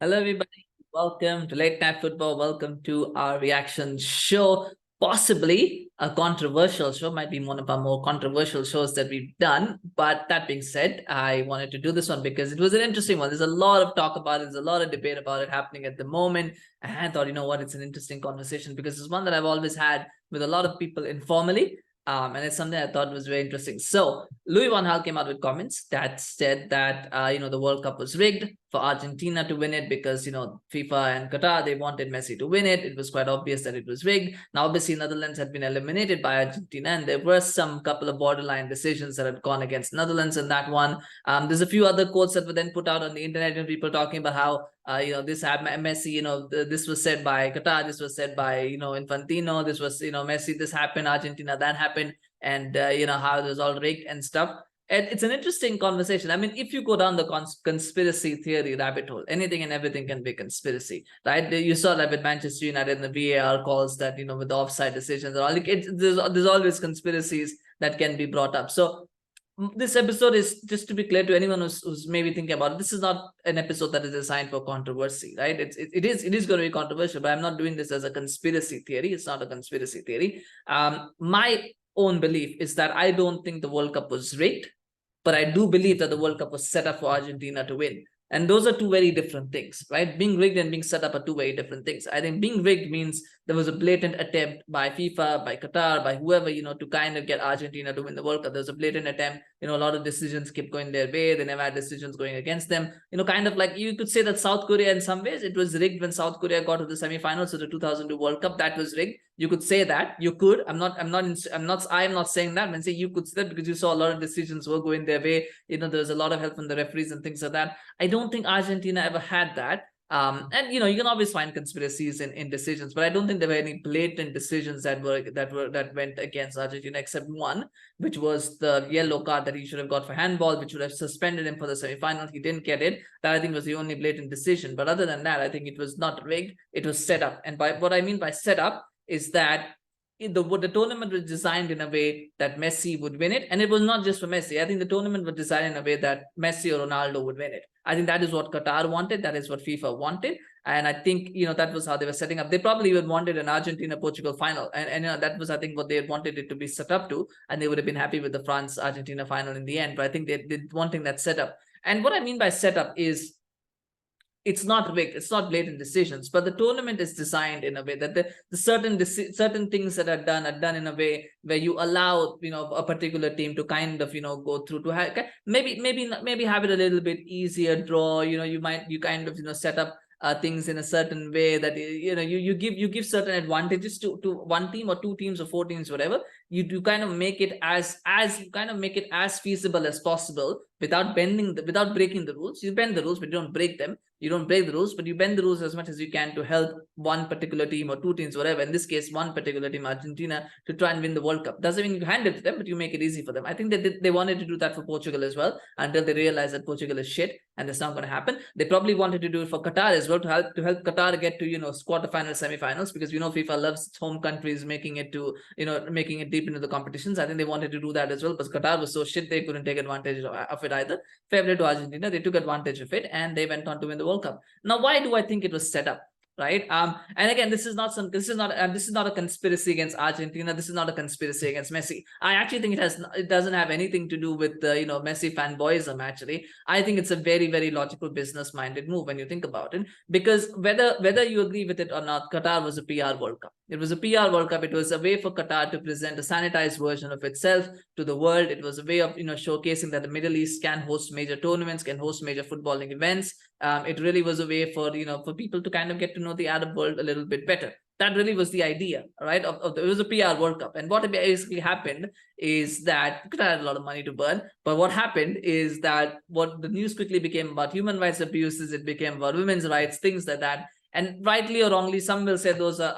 Hello, everybody. Welcome to Late Night Football. Welcome to our reaction show. Possibly a controversial show, might be one of our more controversial shows that we've done. But that being said, I wanted to do this one because it was an interesting one. There's a lot of talk about it, there's a lot of debate about it happening at the moment. And I thought, you know what, it's an interesting conversation because it's one that I've always had with a lot of people informally. And it's something I thought was very interesting. So Louis van Gaal came out with comments that said that the World Cup was rigged for Argentina to win it because FIFA and Qatar, they wanted Messi to win it. It was quite obvious that it was rigged. Now obviously Netherlands had been eliminated by Argentina, and there were some couple of borderline decisions that had gone against Netherlands in that one. There's a few other quotes that were then put out on the internet and people talking about how this had Messi, this was said by Qatar, this was said by Infantino, this was Messi, this happened, Argentina, that happened, and how it was all rigged and stuff. And it's an interesting conversation. I mean, if you go down the conspiracy theory rabbit hole, anything and everything can be conspiracy, right? You saw that with Manchester United and the VAR calls that, with the offside decisions and all. Like there's always conspiracies that can be brought up. So this episode is, just to be clear to anyone who's maybe thinking about it, this is not an episode that is designed for controversy, right? It is going to be controversial, but I'm not doing this as a conspiracy theory. It's not a conspiracy theory. My own belief is that I don't think the World Cup was rigged, but I do believe that the World Cup was set up for Argentina to win. And those are two very different things, right? Being rigged and being set up are two very different things. I think being rigged means there was a blatant attempt by FIFA, by Qatar, by whoever, to kind of get Argentina to win the World Cup. There's a blatant attempt. A lot of decisions kept going their way. They never had decisions going against them. Kind of like you could say that South Korea, in some ways, it was rigged when South Korea got to the semifinals of the 2002 World Cup. That was rigged. You could say that. You could. I'm not saying that. I'm saying you could say that because you saw a lot of decisions were going their way. There was a lot of help from the referees and things like that. I don't think Argentina ever had that. And you can always find conspiracies in decisions, but I don't think there were any blatant decisions that went against Argentina, except one, which was the yellow card that he should have got for handball, which would have suspended him for the semifinal. He didn't get it. That, I think, was the only blatant decision. But other than that, I think it was not rigged. It was set up. And by what I mean by set up is that the tournament was designed in a way that Messi would win it. And it was not just for Messi. I think the tournament was designed in a way that Messi or Ronaldo would win it. I think that is what Qatar wanted. That is what FIFA wanted. And I think, that was how they were setting up. They probably even wanted an Argentina-Portugal final. And that was, I think, what they wanted it to be set up to. And they would have been happy with the France-Argentina final in the end. But I think they did wanting that setup. And what I mean by setup is, it's not rigged, it's not blatant decisions, but the tournament is designed in a way that the certain things that are done in a way where you allow a particular team to kind of go through to have, maybe have it a little bit easier draw. You kind of set up things in a certain way that you give certain advantages to one team or two teams or four teams, whatever. You kind of make it as feasible as possible without breaking the rules. You bend the rules, but you don't break them. You don't break the rules, but you bend the rules as much as you can to help one particular team or two teams, whatever. In this case, one particular team, Argentina, to try and win the World Cup. Doesn't mean you hand it to them, but you make it easy for them. I think they wanted to do that for Portugal as well, until they realized that Portugal is shit and it's not going to happen. They probably wanted to do it for Qatar as well, to help Qatar get to quarterfinals, semifinals, because FIFA loves its home countries making it deep into the competitions. I think they wanted to do that as well, but Qatar was so shit they couldn't take advantage of it either. Favorable to Argentina, they took advantage of it and they went on to win the World Cup. Now, why do I think it was set up? Right. And again, this is not a conspiracy against Argentina. This is not a conspiracy against Messi. I actually think it doesn't have anything to do with Messi fanboyism. Actually, I think it's a very, very logical, business-minded move when you think about it. Because whether you agree with it or not, Qatar was a PR World Cup. It was a PR World Cup. It was a way for Qatar to present a sanitized version of itself to the world. It was a way of showcasing that the Middle East can host major tournaments, can host major footballing events. It really was a way for people to kind of get to know the Arab world a little bit better. That really was the idea, right? It was a PR World Cup. And what basically happened is that Qatar had a lot of money to burn. But what happened is that what the news quickly became about human rights abuses, it became about women's rights, things like that. And rightly or wrongly, some will say those are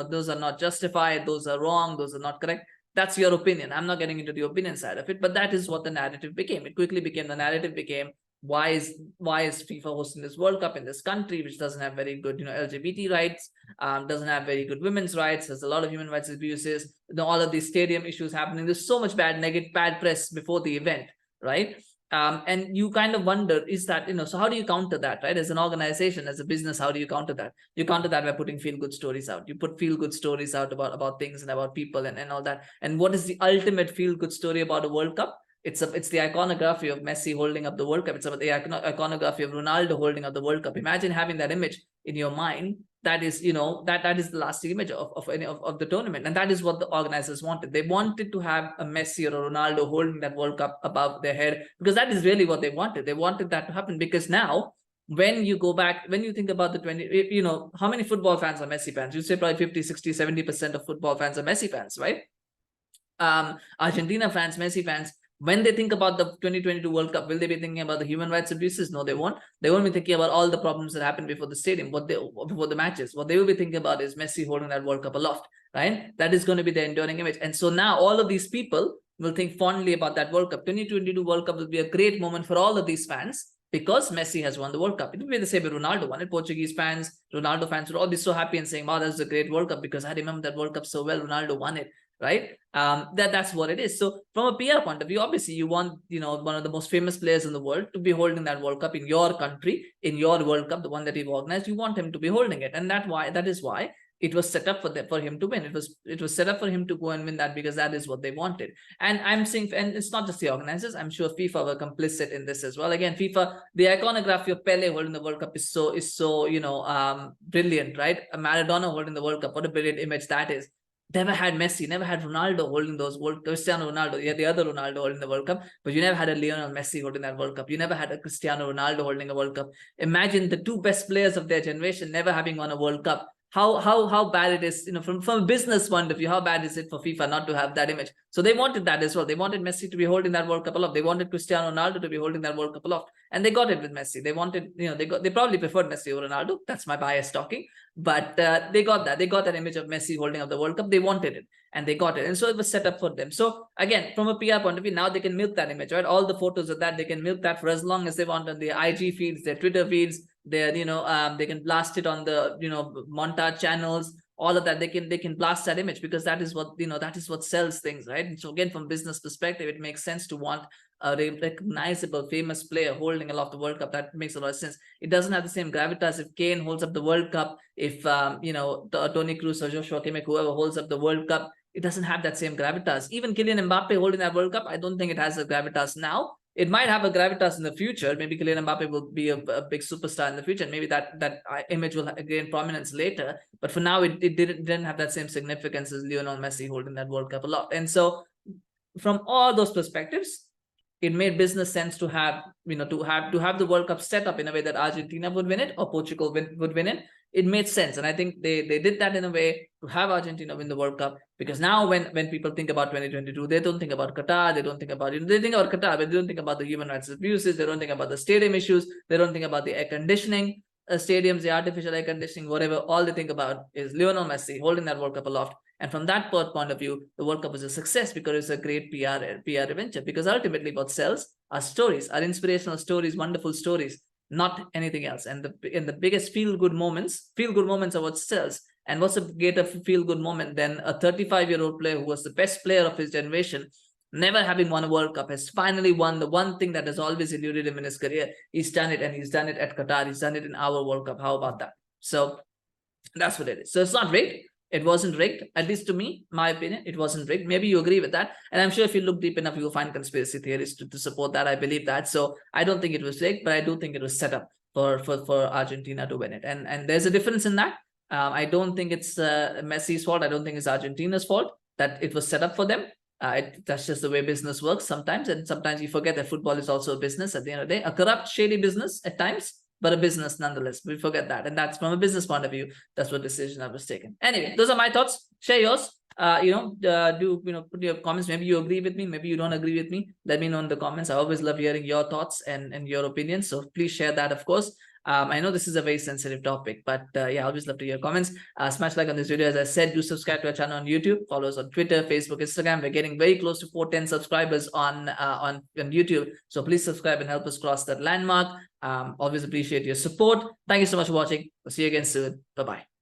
those are not justified, those are wrong, those are not correct. That's your opinion. I'm not getting into the opinion side of it, but that is what the narrative became. It quickly became, the narrative became, why is FIFA hosting this World Cup in this country which doesn't have very good LGBT rights, doesn't have very good women's rights, there's a lot of human rights abuses, all of these stadium issues happening. There's so much bad press before the event, right? And you kind of wonder, is that, so how do you counter that, right? As an organization, as a business, how do you counter that? You counter that by putting feel-good stories out. You put feel-good stories out about things and about people and all that. And what is the ultimate feel-good story about a World Cup? It's the iconography of Messi holding up the World Cup. It's about the iconography of Ronaldo holding up the World Cup. Imagine having that image in your mind. That is, that is the lasting image of the tournament. And that is what the organizers wanted. They wanted to have a Messi or a Ronaldo holding that World Cup above their head, because that is really what they wanted. They wanted that to happen, because now when you go back, when you think about the 20, how many football fans are Messi fans? You say probably 50, 60, 70% of football fans are Messi fans, right? Argentina fans, Messi fans, when they think about the 2022 World Cup, will they be thinking about the human rights abuses? No, they won't. They won't be thinking about all the problems that happened before the stadium, before the matches. What they will be thinking about is Messi holding that World Cup aloft, right? That is going to be the enduring image. And so now all of these people will think fondly about that World Cup. 2022 World Cup will be a great moment for all of these fans, because Messi has won the World Cup. It will be the same with Ronaldo won it. Portuguese fans, Ronaldo fans will all be so happy and saying, wow, that's a great World Cup, because I remember that World Cup so well. Ronaldo won it, right? That's what it is. So from a PR point of view, obviously you want, one of the most famous players in the world to be holding that World Cup in your country, in your World Cup, the one that you've organized. You want him to be holding it, and that is why it was set up for him to win. It was set up for him to go and win that, because that is what they wanted. And I'm saying, and it's not just the organizers, I'm sure FIFA were complicit in this as well. Again, FIFA, the iconography of Pele holding the World Cup is so brilliant, right? A Maradona holding the World Cup, what a brilliant image that is. Never had Messi, never had Ronaldo holding those Cristiano Ronaldo, yeah, the other Ronaldo holding the World Cup, but you never had a Lionel Messi holding that World Cup. You never had a Cristiano Ronaldo holding a World Cup. Imagine the two best players of their generation never having won a World Cup. How bad it is, from a business point of view, how bad is it for FIFA not to have that image? So they wanted that as well. They wanted Messi to be holding that World Cup aloft. They wanted Cristiano Ronaldo to be holding that World Cup aloft, and they got it with Messi. They wanted, they probably preferred Messi over Ronaldo. That's my bias talking, but they got that. They got that image of Messi holding up the World Cup. They wanted it, and they got it, and so it was set up for them. So again, from a PR point of view, now they can milk that image, right? All the photos of that, they can milk that for as long as they want on their IG feeds, their Twitter feeds, their they can blast it on the montage channels. All of that, they can blast that image, because that is what that is what sells things, right? And so again, from business perspective, it makes sense to want a recognizable famous player holding aloft the World Cup. That makes a lot of sense. It doesn't have the same gravitas if Kane holds up the World Cup, if Toni Kroos or Joshua Kimmich, whoever holds up the World Cup. It doesn't have that same gravitas. Even Kylian Mbappe holding that World Cup, I don't think it has a gravitas now. It might have a gravitas in the future. Maybe Kylian Mbappe will be a big superstar in the future. Maybe that image will gain prominence later. But for now, it didn't have that same significance as Lionel Messi holding that World Cup a lot. And so, from all those perspectives, it made business sense to have the World Cup set up in a way that Argentina would win it or Portugal would win it. It made sense, and I think they did that in a way to have Argentina win the World Cup, because now when people think about 2022, they don't think about Qatar, they don't think about they think about Qatar, but they don't think about the human rights abuses, they don't think about the stadium issues, they don't think about the air conditioning stadiums, the artificial air conditioning, whatever. All they think about is Lionel Messi holding that World Cup aloft. And from that point of view, the World Cup was a success because it's a great PR adventure. Because ultimately, what sells are stories, are inspirational stories, wonderful stories, not anything else. And the biggest feel-good moments are what sells. And what's a greater feel-good moment than a 35-year-old player who was the best player of his generation, never having won a World Cup, has finally won the one thing that has always eluded him in his career. He's done it, and he's done it at Qatar. He's done it in our World Cup. How about that? So that's what it is. So it's not rigged. It wasn't rigged, at least to me, my opinion. It wasn't rigged. Maybe you agree with that. And I'm sure if you look deep enough, you'll find conspiracy theories to support that. I believe that. So I don't think it was rigged, but I do think it was set up for Argentina to win it. And there's a difference in that. I don't think it's Messi's fault. I don't think it's Argentina's fault that it was set up for them. That's just the way business works sometimes. And sometimes you forget that football is also a business at the end of the day. A corrupt, shady business at times, but a business nonetheless. We forget that. And that's from a business point of view, that's what decision I was taken. Anyway, those are my thoughts. Share yours. Put your comments. Maybe you agree with me, maybe you don't agree with me. Let me know in the comments. I always love hearing your thoughts and your opinions. So please share that, of course. I know this is a very sensitive topic, but yeah, I always love to hear comments. Smash like on this video. As I said, do subscribe to our channel on YouTube. Follow us on Twitter, Facebook, Instagram. We're getting very close to 410 subscribers on YouTube. So please subscribe and help us cross that landmark. Always appreciate your support. Thank you so much for watching. We'll see you again soon. Bye-bye.